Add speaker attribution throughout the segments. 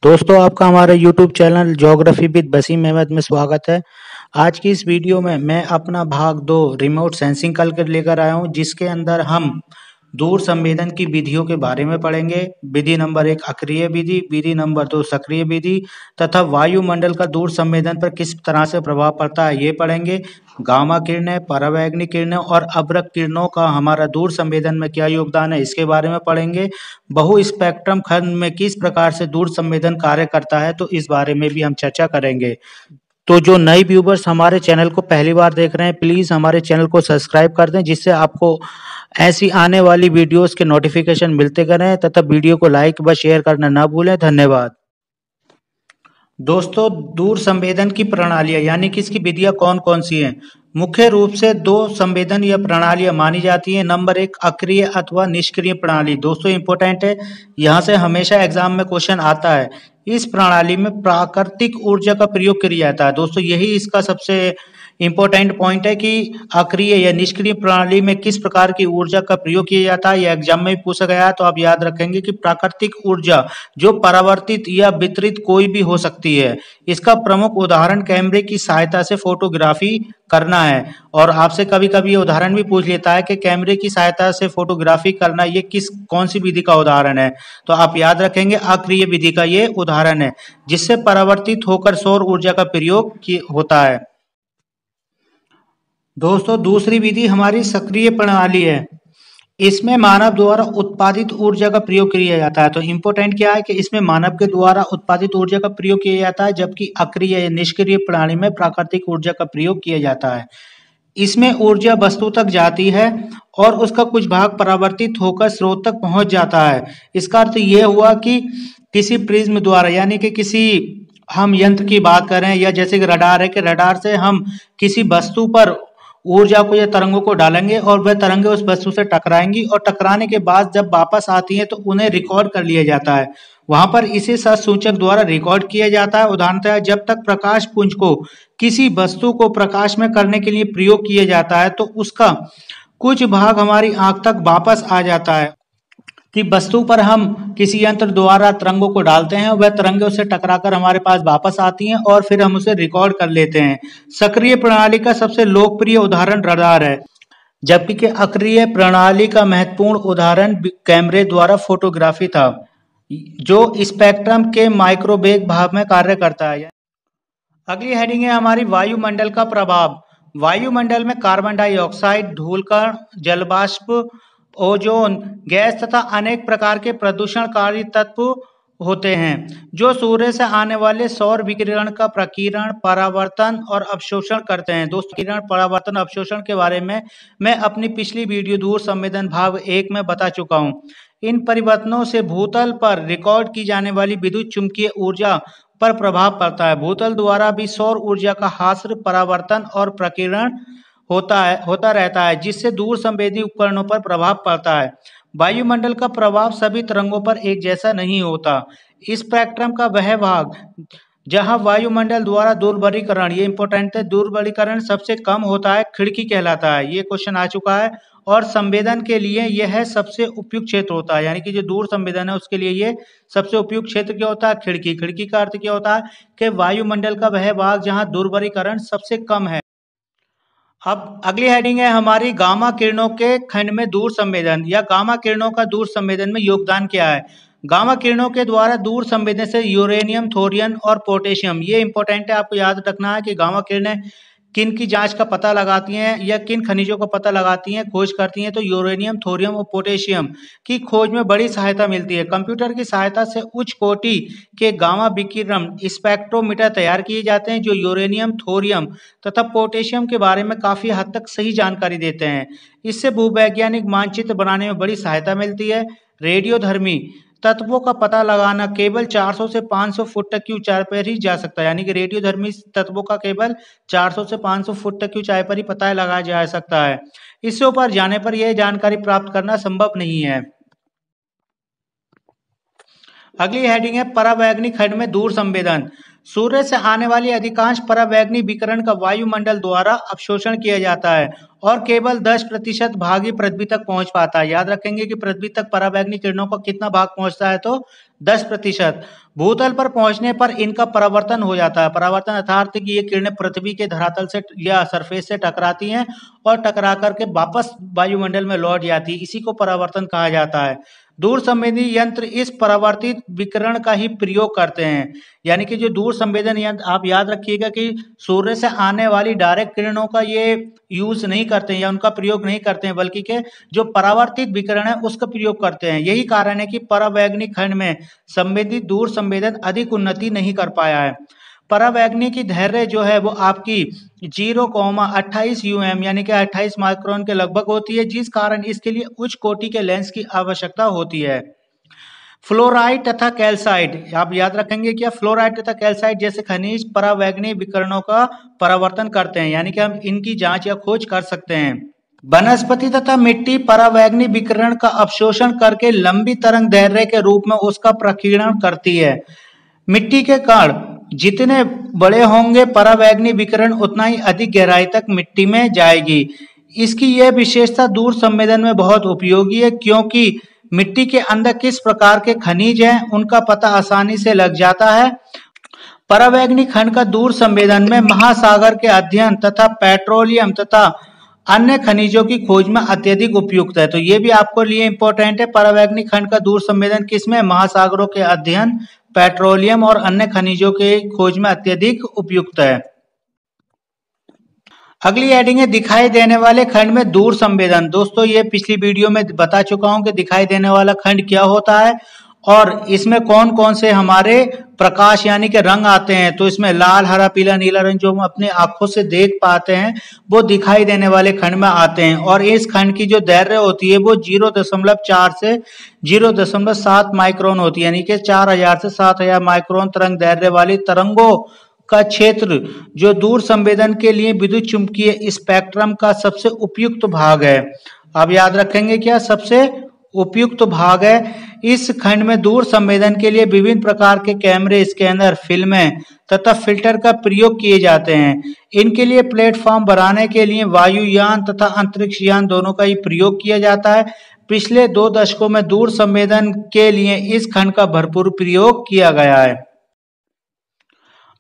Speaker 1: दोस्तों आपका हमारे YouTube channel geography with Wasim Ahmed में स्वागत है। आज की इस वीडियो में मैं अपना भाग 2 रिमोट सेंसिंग कल कर लेकर आया हूं, जिसके अंदर हम दूर संवेदन की विधियों के बारे में पढ़ेंगे। विधि नंबर 1 अक्रिय विधि, विधि नंबर 2 सक्रिय विधि तथा वायुमंडल का दूर संवेदन पर किस तरह से प्रभाव पड़ता है ये पढ़ेंगे। गामा किरणें, परावैंगनिक किरणें और अब्रक किरणों का हमारा दूर संवेदन में क्या योगदान है इसके बारे में पढ़ेंगे। बहु स्पेक्ट्रम खंड में किस प्रकार से दूर संवेदन कार्य करता है तो इस बारे में भी हम चर्चा करेंगे। तो जो नए व्यूवर्स हमारे चैनल को पहली बार देख रहे हैं, प्लीज हमारे चैनल को सब्सक्राइब कर दें, जिससे आपको ऐसी आने वाली वीडियोस के नोटिफिकेशन मिलते रहें तथा वीडियो को लाइक व शेयर करना ना भूलें। धन्यवाद। दोस्तों, दूर संवेदन की प्रणालियां यानी कि इसकी विधियां कौन कौन सी हैं। मुख्य रूप से दो संवेदन या प्रणालियां मानी जाती हैं। नंबर 1 अक्रिय अथवा निष्क्रिय प्रणाली। दोस्तों इंपॉर्टेंट है, यहाँ से हमेशा एग्जाम में क्वेश्चन आता है। इस प्रणाली में प्राकृतिक ऊर्जा का प्रयोग किया जाता है। दोस्तों यही इसका सबसे इंपॉर्टेंट पॉइंट है कि अक्रिय या निष्क्रिय प्रणाली में किस प्रकार की ऊर्जा का प्रयोग किया जाता है। यह एग्जाम में पूछा गया है, तो आप याद रखेंगे कि प्राकृतिक ऊर्जा जो परावर्तित या वितरित कोई भी हो सकती है। इसका प्रमुख उदाहरण कैमरे की सहायता से फोटोग्राफी करना है। और आपसे कभी कभी ये उदाहरण भी पूछ लेता है कि कैमरे की सहायता से फोटोग्राफी करना ये कौन सी विधि का उदाहरण है। तो आप याद रखेंगे अक्रिय विधि का ये उदाहरण है, जिससे परावर्तित होकर सौर ऊर्जा का प्रयोग होता है। दोस्तों दूसरी विधि हमारी सक्रिय प्रणाली है। इसमें मानव द्वारा उत्पादित ऊर्जा का प्रयोग किया जाता है। तो इम्पोर्टेंट क्या है कि इसमें मानव के द्वारा उत्पादित ऊर्जा का प्रयोग किया जाता है, जबकि अक्रिय या निष्क्रिय प्रणाली में प्राकृतिक ऊर्जा का प्रयोग किया जाता है। इसमें ऊर्जा वस्तु तक जाती है और उसका कुछ भाग परावर्तित होकर स्रोत तक पहुंच जाता है। इसका अर्थ यह हुआ कि किसी प्रिज्म द्वारा, यानी कि किसी हम यंत्र की बात करें या जैसे कि रडार है कि रडार से हम किसी वस्तु पर ऊर्जा को या तरंगों को डालेंगे और वह तरंगे उस वस्तु से टकराएंगी और टकराने के बाद जब वापस आती हैं तो उन्हें रिकॉर्ड कर लिया जाता है। वहां पर इसे ससूचक द्वारा रिकॉर्ड किया जाता है। उदाहरणतः जब तक प्रकाश पुंज को किसी वस्तु को प्रकाश में करने के लिए प्रयोग किया जाता है तो उसका कुछ भाग हमारी आंख तक वापस आ जाता है कि वस्तु पर हम किसी यंत्र द्वारा तरंगों को डालते हैं, वह तरंगे उससे टकराकर हमारे पास वापस आती हैं और फिर हम उसे रिकॉर्ड कर लेते हैं। सक्रिय प्रणाली का सबसे लोकप्रिय उदाहरण रडार है, जबकि कि अक्रिय प्रणाली का महत्वपूर्ण उदाहरण कैमरे द्वारा फोटोग्राफी था, जो स्पेक्ट्रम के माइक्रोवेव भाग में कार्य करता है। अगली हेडिंग है हमारी वायुमंडल का प्रभाव। वायुमंडल में कार्बन डाइऑक्साइड, धूलकण, जलवाष्प, ओजोन गैस तथा अनेक प्रकार के प्रदूषणकारी तत्व होते हैं, जो सूर्य से आने वाले सौर विकिरण का प्रकीर्णन, परावर्तन और अवशोषण करते हैं। दोस्तों किरण, परावर्तन, अवशोषण के बारे में मैं अपनी पिछली वीडियो दूर संवेदन भाग 1 में बता चुका हूं। इन परिवर्तनों से भूतल पर रिकॉर्ड की जाने वाली विद्युत चुंबकीय ऊर्जा पर प्रभाव पड़ता है। भूतल द्वारा भी सौर ऊर्जा का हास्य, परावर्तन और प्रकीर्णन होता रहता है, जिससे दूर संवेदी उपकरणों पर प्रभाव पड़ता है। वायुमंडल का प्रभाव सभी तरंगों पर एक जैसा नहीं होता। स्पेक्ट्रम का वह भाग जहां वायुमंडल द्वारा दूरबरीकरण, ये इंपॉर्टेंट है, दूरबरीकरण सबसे कम होता है, खिड़की कहलाता है। ये क्वेश्चन आ चुका है। और संवेदन के लिए यह सबसे उपयुक्त क्षेत्र होता है, यानी कि जो दूर संवेदन है उसके लिए ये सबसे उपयुक्त क्षेत्र क्या होता है, खिड़की। खिड़की का अर्थ क्या होता है कि वायुमंडल का वह भाग जहां दूरबरीकरण सबसे कम है। अब अगली हेडिंग है हमारी गामा किरणों के खंड में दूर संवेदन या गामा किरणों का दूर संवेदन में योगदान क्या है। गामा किरणों के द्वारा दूर संवेदन से यूरेनियम, थोरियम और पोटेशियम, ये इंपॉर्टेंट है, आपको याद रखना है कि गामा किरणें किन की जांच का पता लगाती हैं या किन खनिजों का पता लगाती हैं, खोज करती हैं। तो यूरेनियम, थोरियम और पोटेशियम की खोज में बड़ी सहायता मिलती है। कंप्यूटर की सहायता से उच्च कोटि के गामा विकिरण स्पेक्ट्रोमीटर तैयार किए जाते हैं, जो यूरेनियम, थोरियम तथा पोटेशियम के बारे में काफी हद तक सही जानकारी देते हैं। इससे भूवैज्ञानिक मानचित्र बनाने में बड़ी सहायता मिलती है। रेडियोधर्मी तत्वों का पता लगाना केवल 400 से 500 फुट तक की ऊंचाई पर ही जा सकता है, यानी कि रेडियोधर्मी तत्वों का केवल 400 से 500 फुट तक की ऊंचाई पर ही पता लगाया जा सकता है। इससे ऊपर जाने पर यह जानकारी प्राप्त करना संभव नहीं है। अगली हेडिंग है परावैंगनिक खंड में दूर संवेदन। सूर्य से आने वाली अधिकांश परावैंगनिक विकिरण का वायुमंडल द्वारा अवशोषण किया जाता है और केवल 10% भाग ही पृथ्वी तक पहुंच पाता है। याद रखेंगे कि पृथ्वी तक परावैंगनिक किरणों का कितना भाग पहुंचता है, तो 10%। भूतल पर पहुंचने पर इनका परावर्तन हो जाता है। परावर्तन अर्थात कि ये किरणें पृथ्वी के धरातल से या सरफेस से टकराती हैं और टकरा करके वापस वायुमंडल में लौट जाती है। इसी को परावर्तन कहा जाता है। दूर संवेदी यंत्र इस परावर्तित विकिरण का ही प्रयोग करते हैं। यानी कि जो दूर संवेदन यंत्र, आप याद रखिएगा कि सूर्य से आने वाली डायरेक्ट किरणों का ये यूज नहीं करते हैं या उनका प्रयोग नहीं करते हैं, बल्कि के जो परावर्तित विकिरण है उसका प्रयोग करते हैं। यही कारण है कि परावैंगनिक खंड में संवेदी दूर संवेदन अधिक उन्नति नहीं कर पाया है। परावैंगनिक की धैर्य जो है वो आपकी 0,28 UM यानी कि 28 माइक्रोन के लगभग होती है, जिस कारण इसके लिए उच्च कोटि के लेंस की आवश्यकता होती है। फ्लोराइड तथा कैल्साइट, आप याद रखेंगे क्या, फ्लोराइड तथा कैल्साइट जैसे खनिज परावैंगनिक विकिरणों का परावर्तन करते हैं, यानी कि हम इनकी जांच या खोज कर सकते हैं। वनस्पति तथा मिट्टी परावैंगनिक विकिरण का अवशोषण करके लंबी तरंग दैर्ध्य के रूप में उसका प्रकीर्णन करती है। मिट्टी के कण जितने बड़े होंगे परावैंगनिक विकिरण उतना ही अधिक गहराई तक मिट्टी में जाएगी। इसकी यह विशेषता दूर संवेदन में बहुत उपयोगी है, क्योंकि मिट्टी के अंदर किस प्रकार के खनिज हैं उनका पता आसानी से लग जाता है। परावैंगनिक खंड का दूर संवेदन में महासागर के अध्ययन तथा पेट्रोलियम तथा अन्य खनिजों की खोज में अत्यधिक उपयुक्त है। तो ये भी आपको लिए इंपॉर्टेंट है। परावैंगनिक खंड का दूर संवेदन किसमें, महासागरों के अध्ययन, पेट्रोलियम और अन्य खनिजों के खोज में अत्यधिक उपयुक्त है। अगली हेडिंग है दिखाई देने वाले खंड में दूर संवेदन। दोस्तों ये पिछली वीडियो में बता चुका हूं कि दिखाई देने वाला खंड क्या होता है और इसमें कौन कौन से हमारे प्रकाश यानी कि रंग आते हैं। तो इसमें लाल, हरा, पीला, नीला रंग जो हम अपने आंखों से देख पाते हैं वो दिखाई देने वाले खंड में आते हैं। और इस खंड की जो दैर्घ्य होती है वो 0.4 से 0.7 माइक्रोन होती है, यानी कि 4000 से 7000 माइक्रोन तरंग दैर्घ्य वाली तरंगों का क्षेत्र जो दूर संवेदन के लिए विद्युत चुंबकीय स्पेक्ट्रम का सबसे उपयुक्त भाग है। आप याद रखेंगे क्या, सबसे उपयुक्त भाग है। इस खंड में दूर संवेदन के लिए विभिन्न प्रकार के कैमरे, स्कैनर, फिल्में तथा फिल्टर का प्रयोग किए जाते हैं। इनके लिए प्लेटफॉर्म बनाने के लिए वायुयान तथा अंतरिक्ष यान दोनों का ही प्रयोग किया जाता है। पिछले 2 दशकों में दूर संवेदन के लिए इस खंड का भरपूर प्रयोग किया गया है।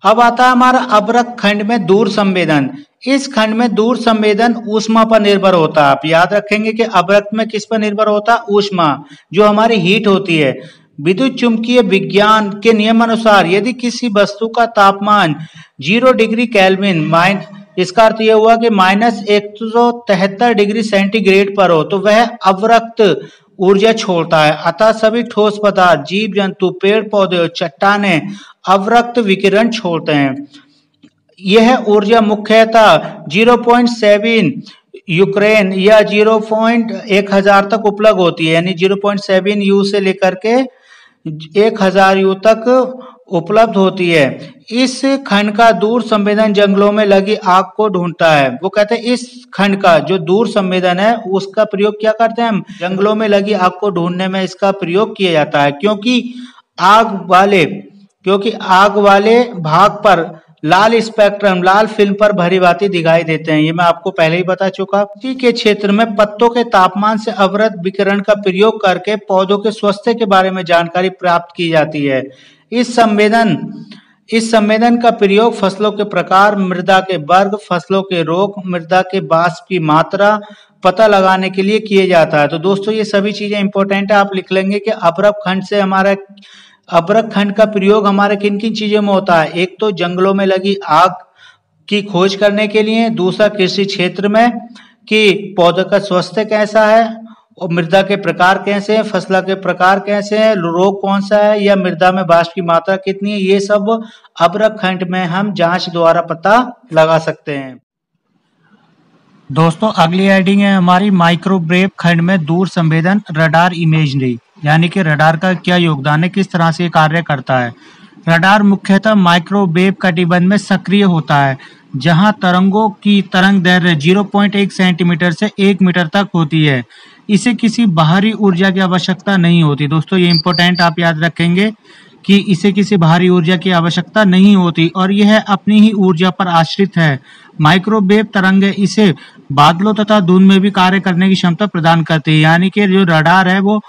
Speaker 1: अब आता है हमारा अवरक्त खंड में दूर संवेदन। इस खंड में दूर संवेदन ऊष्मा पर निर्भर होता है। आप याद रखेंगे कि अवरक्त में किस पर निर्भर होता है, ऊष्मा, जो हमारी हीट होती है। विद्युत चुंबकीय विज्ञान के नियम अनुसार यदि किसी वस्तु का तापमान 0 डिग्री केल्विन, इसका अर्थ यह हुआ कि -173 डिग्री सेंटीग्रेड पर हो तो वह अवरक्त ऊर्जा छोड़ता है। अतः सभी ठोस पदार्थ, जीव जंतु, पेड़ पौधे और चट्टाने अवरक्त विकिरण छोड़ते हैं। यह ऊर्जा मुख्यतः 0.7 यूक्रेन या 0.1000 तक उपलब्ध होती है, यानी 0.7 U से लेकर के 1000 U तक उपलब्ध होती है। इस खंड का दूर संवेदन जंगलों में लगी आग को ढूंढता है। वो कहते हैं इस खंड का जो दूर संवेदन है उसका प्रयोग क्या करते हैं हम, जंगलों में लगी आग को ढूंढने में इसका प्रयोग किया जाता है। क्योंकि आग वाले भाग पर लाल स्पेक्ट्रम, लाल फिल्म पर भरी भांति दिखाई देते हैं। ये मैं आपको पहले ही बता चुका। मिट्टी के क्षेत्र में पत्तों के तापमान से अवरक्त विकिरण का प्रयोग करके पौधों के स्वास्थ्य के बारे में जानकारी प्राप्त की जाती है। इस संवेदन का प्रयोग फसलों के प्रकार, मृदा के वर्ग, फसलों के रोग, मृदा के वाष्प की मात्रा पता लगाने के लिए किया जाता है। तो दोस्तों ये सभी चीजें इंपॉर्टेंट है, आप लिख लेंगे कि अवरक्त खंड का प्रयोग हमारे किन किन चीजों में होता है। एक तो जंगलों में लगी आग की खोज करने के लिए, दूसरा कृषि क्षेत्र में कि पौधे का स्वास्थ्य कैसा है और मृदा के प्रकार कैसे हैं, फसल के प्रकार कैसे हैं, रोग कौन सा है या मृदा में वाष्प की मात्रा कितनी है, ये सब अवरक्त खंड में हम जांच द्वारा पता लगा सकते हैं। दोस्तों अगली हेडिंग है हमारी माइक्रोवेव खंड में दूर संवेदन रडार इमेजरी, यानी कि रडार का क्या योगदान है, किस तरह से ये कार्य करता है। रडार मुख्यतः माइक्रोवेव कटिबंध में सक्रिय होता है, जहां तरंगों की तरंग दैर्घ्य 0.1 सेंटीमीटर से 1 मीटर तक होती है। इसे किसी बाहरी ऊर्जा की आवश्यकता नहीं होती। दोस्तों ये इंपॉर्टेंट आप याद रखेंगे कि इसे किसी बाहरी ऊर्जा की आवश्यकता नहीं होती और यह अपनी ही ऊर्जा पर आश्रित है। माइक्रोवेव तरंगें इसे बादलों तथा धुंध में भी कार्य करने की क्षमता प्रदान करती है, यानी कि जो रडार है वो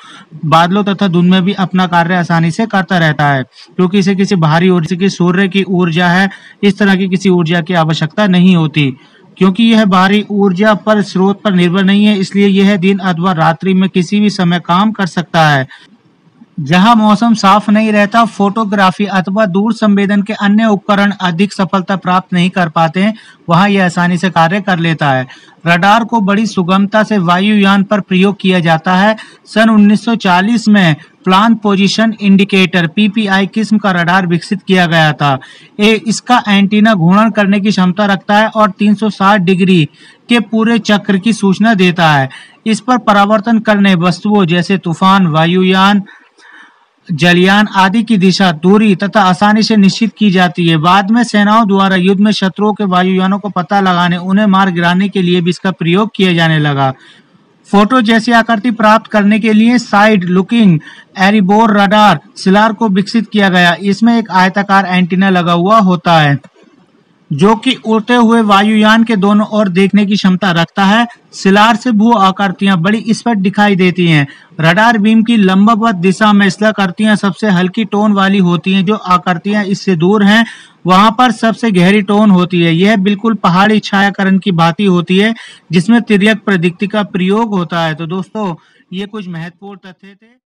Speaker 1: बादलों तथा धुंध में भी अपना कार्य आसानी से करता रहता है, क्योंकि इसे किसी बाहरी ऊर्जा की सूर्य की ऊर्जा है इस तरह की किसी ऊर्जा की आवश्यकता नहीं होती। क्योंकि यह बाहरी ऊर्जा पर स्रोत पर निर्भर नहीं है, इसलिए यह दिन अथवा रात्रि में किसी भी समय काम कर सकता है। जहां मौसम साफ नहीं रहता, फोटोग्राफी अथवा दूर संवेदन के अन्य उपकरण अधिक सफलता प्राप्त नहीं कर पाते हैं, वहां यह आसानी से कार्य कर लेता है। रडार को बड़ी सुगमता से वायुयान पर प्रयोग किया जाता है। सन 1940 में प्लान पोजीशन इंडिकेटर (पीपीआई) किस्म का रडार विकसित किया गया था। इसका एंटीना घूर्णन करने की क्षमता रखता है और 360 डिग्री के पूरे चक्र की सूचना देता है। इस पर परावर्तन करने वस्तुओं जैसे तूफान, वायुयान, जलयान आदि की दिशा, दूरी तथा आसानी से निश्चित की जाती है। बाद में सेनाओं द्वारा युद्ध में शत्रुओं के वायुयानों को पता लगाने, उन्हें मार गिराने के लिए भी इसका प्रयोग किया जाने लगा। फोटो जैसी आकृति प्राप्त करने के लिए साइड लुकिंग एरीबोर रडार सिलार को विकसित किया गया। इसमें एक आयताकार एंटीना लगा हुआ होता है जो कि उड़ते हुए वायुयान के दोनों ओर देखने की क्षमता रखता है। सिलार से भू आकृतियां बड़ी स्पष्ट दिखाई देती हैं। रडार बीम की लंबवत दिशा में आकृतियां सबसे हल्की टोन वाली होती हैं। जो आकृतियां इससे दूर हैं वहां पर सबसे गहरी टोन होती है। यह बिल्कुल पहाड़ी छायाकरण की भांति होती है जिसमें तिर्यक प्रदीप्ति का प्रयोग होता है। तो दोस्तों, ये कुछ महत्वपूर्ण तथ्य थे।